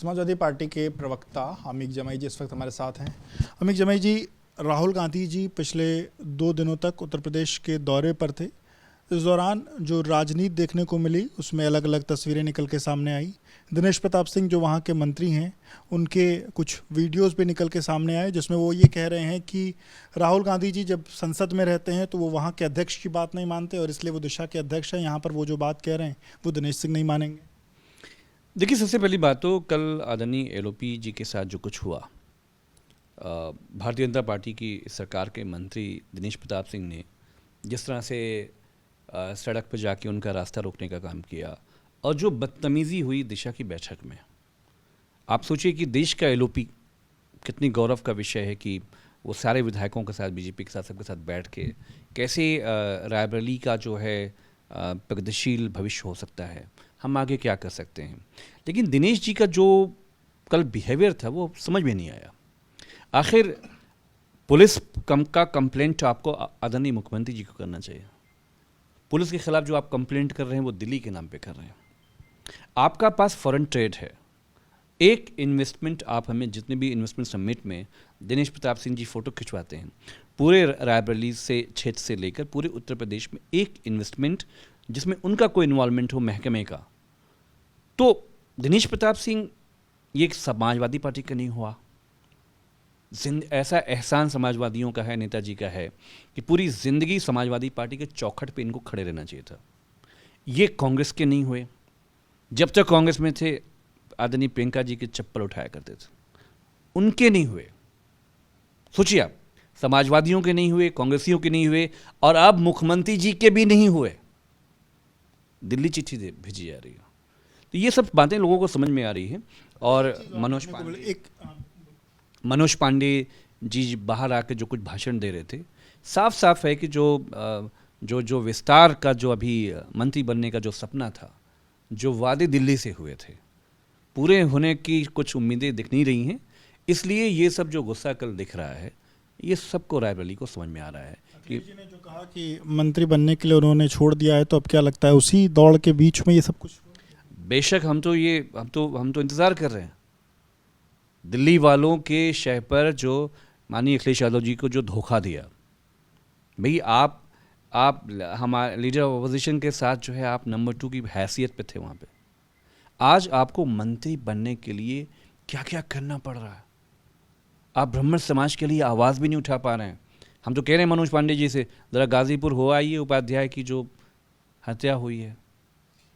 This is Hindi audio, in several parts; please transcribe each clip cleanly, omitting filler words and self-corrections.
समाजवादी पार्टी के प्रवक्ता अमीक जमाई जी इस वक्त हमारे साथ हैं। अमीक जमाई जी, राहुल गांधी जी पिछले 2 दिनों तक उत्तर प्रदेश के दौरे पर थे। इस दौरान जो राजनीति देखने को मिली उसमें अलग अलग तस्वीरें निकल के सामने आई। दिनेश प्रताप सिंह जो वहाँ के मंत्री हैं, उनके कुछ वीडियोस भी निकल के सामने आए जिसमें वो ये कह रहे हैं कि राहुल गांधी जी जब संसद में रहते हैं तो वो वहाँ के अध्यक्ष की बात नहीं मानते और इसलिए वो दिशा के अध्यक्ष हैं। यहाँ पर वो जो बात कह रहे हैं वो दिनेश सिंह नहीं मानेंगे। देखिए, सबसे पहली बात तो कल आदरणीय एलओपी जी के साथ जो कुछ हुआ, भारतीय जनता पार्टी की सरकार के मंत्री दिनेश प्रताप सिंह ने जिस तरह से सड़क पर जाके उनका रास्ता रोकने का काम किया और जो बदतमीज़ी हुई दिशा की बैठक में, आप सोचिए कि देश का एलओपी कितनी गौरव का विषय है कि वो सारे विधायकों के साथ, बीजेपी के साथ, सबके साथ बैठ के कैसे रायबरेली का जो है प्रगतिशील भविष्य हो सकता है, हम आगे क्या कर सकते हैं। लेकिन दिनेश जी का जो कल बिहेवियर था वो समझ में नहीं आया। आखिर पुलिस का कंप्लेंट आपको आदरणीय मुख्यमंत्री जी को करना चाहिए। पुलिस के खिलाफ जो आप कंप्लेंट कर रहे हैं वो दिल्ली के नाम पे कर रहे हैं। आपका पास फॉरेन ट्रेड है, एक इन्वेस्टमेंट, आप हमें जितने भी इन्वेस्टमेंट समिट में दिनेश प्रताप सिंह जी फ़ोटो खिंचवाते हैं, पूरे रायबरेली से क्षेत्र से लेकर पूरे उत्तर प्रदेश में एक इन्वेस्टमेंट जिसमें उनका कोई इन्वॉल्वमेंट हो महकमे का, तो दिनेश प्रताप सिंह ये एक समाजवादी पार्टी का नहीं हुआ। ऐसा एहसान समाजवादियों का है, नेताजी का है कि पूरी ज़िंदगी समाजवादी पार्टी के चौखट पे इनको खड़े रहना चाहिए था। ये कांग्रेस के नहीं हुए। जब तक कांग्रेस में थे आदरणीय प्रियंका जी की चप्पल उठाया करते थे, उनके नहीं हुए। सोचिए आप, समाजवादियों के नहीं हुए, कांग्रेसियों के नहीं हुए और अब मुख्यमंत्री जी के भी नहीं हुए। दिल्ली चिट्ठी भेजी जा रही है। तो ये सब बातें लोगों को समझ में आ रही है। और मनोज पांडे जी बाहर आकर जो कुछ भाषण दे रहे थे, साफ साफ है कि जो विस्तार का जो अभी मंत्री बनने का जो सपना था, जो वादे दिल्ली से हुए थे, पूरे होने की कुछ उम्मीदें दिख नहीं रही हैं। इसलिए ये सब जो गुस्सा कल दिख रहा है, ये सबको रायबरेली को समझ में आ रहा है कि जी ने जो कहा कि मंत्री बनने के लिए उन्होंने छोड़ दिया है, तो अब क्या लगता है उसी दौड़ के बीच में ये सब कुछ? बेशक हम तो इंतज़ार कर रहे हैं दिल्ली वालों के शह पर जो माननीय अखिलेश यादव जी को जो धोखा दिया। भाई आप हमारे लीडर ऑफ अपोजिशन के साथ जो है आप नंबर 2 की हैसियत पे थे वहाँ पे। आज आपको मंत्री बनने के लिए क्या क्या करना पड़ रहा है। आप ब्राह्मण समाज के लिए आवाज़ भी नहीं उठा पा रहे हैं। हम तो कह रहे हैं मनोज पांडे जी से, ज़रा गाज़ीपुर हो आइए, उपाध्याय की जो हत्या हुई है।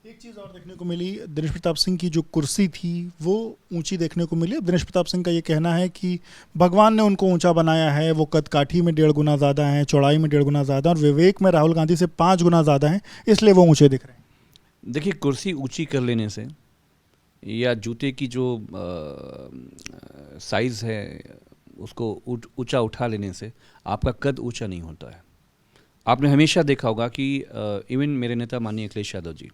एक चीज़ और देखने को मिली, दिनेश प्रताप सिंह की जो कुर्सी थी वो ऊंची देखने को मिली। दिनेश प्रताप सिंह का ये कहना है कि भगवान ने उनको ऊंचा बनाया है, वो कद काठी में 1.5 गुना ज़्यादा है, चौड़ाई में 1.5 गुना ज़्यादा और विवेक में राहुल गांधी से 5 गुना ज़्यादा है, इसलिए वो ऊंचे दिख रहे हैं। देखिए, कुर्सी ऊंची कर लेने से या जूते की जो साइज़ है उसको ऊंचा उठा लेने से आपका कद ऊंचा नहीं होता है। आपने हमेशा देखा होगा कि इवन मेरे नेता माननीय अखिलेश यादव जी,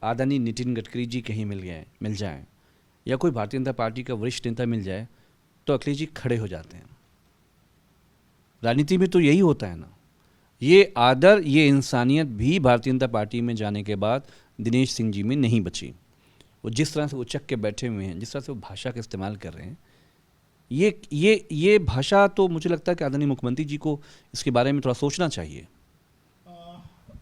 आदरणीय नितिन गडकरी जी कहीं मिल जाएं या कोई भारतीय जनता पार्टी का वरिष्ठ नेता मिल जाए तो अखिलेश जी खड़े हो जाते हैं। राजनीति में तो यही होता है ना। ये आदर, ये इंसानियत भी भारतीय जनता पार्टी में जाने के बाद दिनेश सिंह जी में नहीं बची। वो जिस तरह से उचक के बैठे हुए हैं, जिस तरह से वो भाषा का इस्तेमाल कर रहे हैं, ये भाषा तो मुझे लगता है कि आदरणीय मुख्यमंत्री जी को इसके बारे में थोड़ा सोचना चाहिए।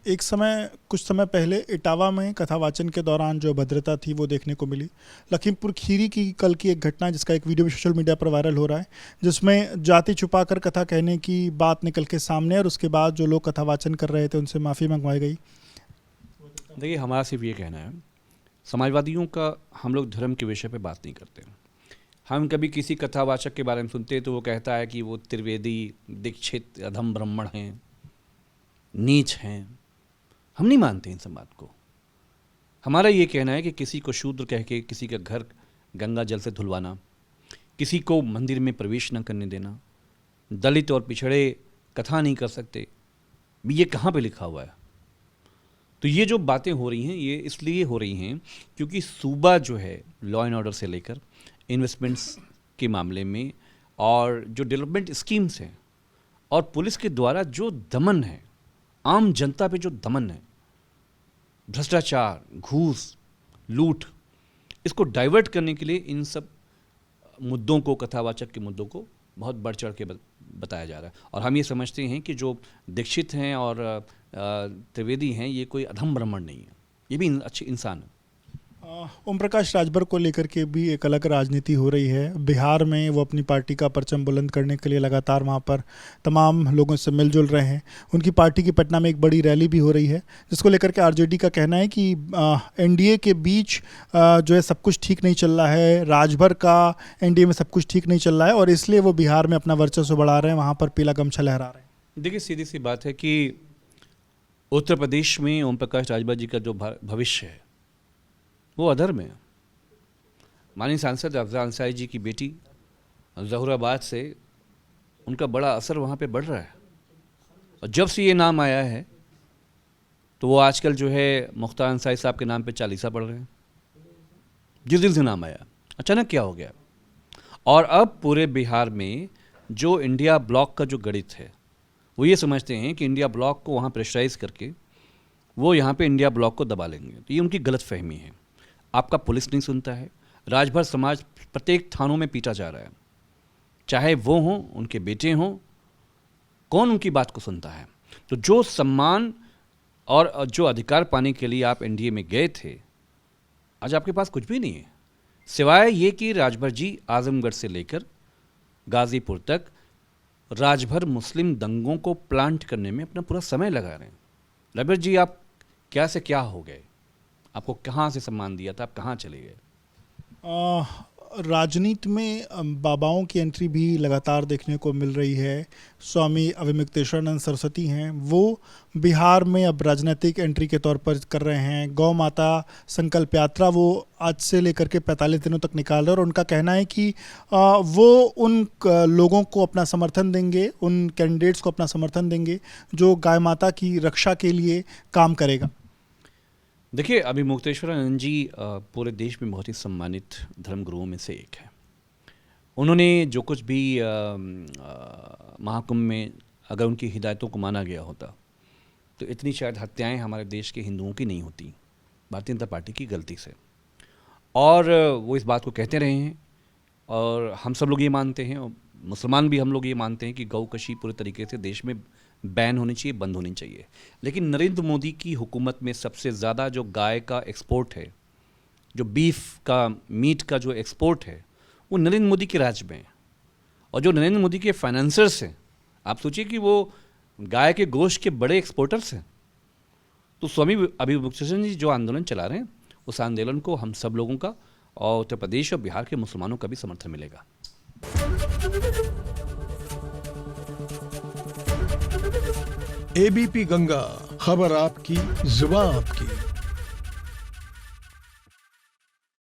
कुछ समय पहले इटावा में कथावाचन के दौरान जो भद्रता थी वो देखने को मिली। लखीमपुर खीरी की कल की एक घटना जिसका एक वीडियो भी सोशल मीडिया पर वायरल हो रहा है, जिसमें जाति छुपाकर कथा कहने की बात निकल के सामने और उसके बाद जो लोग कथावाचन कर रहे थे उनसे माफ़ी मंगवाई गई। देखिए, हमारा सिर्फ ये कहना है, समाजवादियों का हम लोग धर्म के विषय पर बात नहीं करते। हम कभी किसी कथावाचक के बारे में सुनते हैं तो वो कहता है कि वो त्रिवेदी, दीक्षित, अधम ब्राह्मण हैं, नीच हैं। हम नहीं मानते इन सब बात को। हमारा ये कहना है कि किसी को शूद्र कह के किसी का घर गंगा जल से धुलवाना, किसी को मंदिर में प्रवेश न करने देना, दलित और पिछड़े कथा नहीं कर सकते, ये कहाँ पे लिखा हुआ है? तो ये जो बातें हो रही हैं ये इसलिए हो रही हैं क्योंकि सूबा जो है लॉ एंड ऑर्डर से लेकर इन्वेस्टमेंट्स के मामले में और जो डेवलपमेंट स्कीम्स हैं और पुलिस के द्वारा जो दमन है, आम जनता पे जो दमन है, भ्रष्टाचार, घूस, लूट, इसको डाइवर्ट करने के लिए इन सब मुद्दों को, कथावाचक के मुद्दों को बहुत बढ़ चढ़ के बताया जा रहा है। और हम ये समझते हैं कि जो दीक्षित हैं और त्रिवेदी हैं, ये कोई अधम ब्राह्मण नहीं है, ये भी अच्छे इंसान है। ओम प्रकाश राजभर को लेकर के भी एक अलग राजनीति हो रही है। बिहार में वो अपनी पार्टी का परचम बुलंद करने के लिए लगातार वहाँ पर तमाम लोगों से मिलजुल रहे हैं। उनकी पार्टी की पटना में एक बड़ी रैली भी हो रही है, जिसको लेकर के आरजेडी का कहना है कि एनडीए के बीच जो है सब कुछ ठीक नहीं चल रहा है, राजभर का एनडीए में सब कुछ ठीक नहीं चल रहा है, और इसलिए वो बिहार में अपना वर्चस्व बढ़ा रहे हैं, वहाँ पर पीला गमछा लहरा रहे हैं। देखिए, सीधी सी बात है कि उत्तर प्रदेश में ओम प्रकाश राजभर जी का जो भविष्य है वो अधर्म है। माननीय सांसद अफजल अंसारी जी की बेटी जहूराबाद से उनका बड़ा असर वहाँ पे बढ़ रहा है, और जब से ये नाम आया है तो वो आजकल जो है मुख्तार अंसारी साहब के नाम पे चालीसा पढ़ रहे हैं। जिस दिन से नाम आया अचानक क्या हो गया, और अब पूरे बिहार में जो इंडिया ब्लॉक का जो गणित है, वो ये समझते हैं कि इंडिया ब्लॉक को वहाँ प्रेशराइज करके वो यहाँ पे इंडिया ब्लॉक को दबा लेंगे। तो ये उनकी गलत फहमी है। आपका पुलिस नहीं सुनता है, राजभर समाज प्रत्येक थानों में पीटा जा रहा है, चाहे वो हों, उनके बेटे हों, कौन उनकी बात को सुनता है। तो जो सम्मान और जो अधिकार पाने के लिए आप एनडीए में गए थे, आज आपके पास कुछ भी नहीं है, सिवाय ये कि राजभर जी आजमगढ़ से लेकर गाजीपुर तक राजभर मुस्लिम दंगों को प्लांट करने में अपना पूरा समय लगा रहे हैं। राजभर जी, आप क्या से क्या हो गए? आपको कहाँ से सम्मान दिया था, आप कहाँ चले गए? राजनीति में बाबाओं की एंट्री भी लगातार देखने को मिल रही है। स्वामी अविमुक्तेश्वरानंद सरस्वती हैं, वो बिहार में अब राजनीतिक एंट्री के तौर पर कर रहे हैं। गौ माता संकल्प यात्रा वो आज से लेकर के 45 दिनों तक निकाल रहे हैं, और उनका कहना है कि वो उन लोगों को अपना समर्थन देंगे, उन कैंडिडेट्स को अपना समर्थन देंगे जो गाय माता की रक्षा के लिए काम करेगा। देखिए, अविमुक्तेश्वरानंद जी पूरे देश में बहुत ही सम्मानित धर्मगुरुओं में से एक है। उन्होंने जो कुछ भी महाकुंभ में अगर उनकी हिदायतों को माना गया होता तो इतनी शायद हत्याएं हमारे देश के हिंदुओं की नहीं होती, भारतीय जनता पार्टी की गलती से। और वो इस बात को कहते रहे हैं, और हम सब लोग ये मानते हैं, और मुसलमान भी हम लोग ये मानते हैं कि गौकशी पूरे तरीके से देश में बैन होनी चाहिए, बंद होनी चाहिए। लेकिन नरेंद्र मोदी की हुकूमत में सबसे ज़्यादा जो गाय का एक्सपोर्ट है, जो बीफ का, मीट का जो एक्सपोर्ट है, वो नरेंद्र मोदी के राज में है। और जो नरेंद्र मोदी के फाइनेंसर्स हैं, आप सोचिए कि वो गाय के गोश्त के बड़े एक्सपोर्टर्स हैं। तो स्वामी अविमुक्तेश्वर जी जो आंदोलन चला रहे हैं, उस आंदोलन को हम सब लोगों का और उत्तर प्रदेश और बिहार के मुसलमानों का भी समर्थन मिलेगा। एबीपी गंगा, खबर आपकी, जुबान आपकी।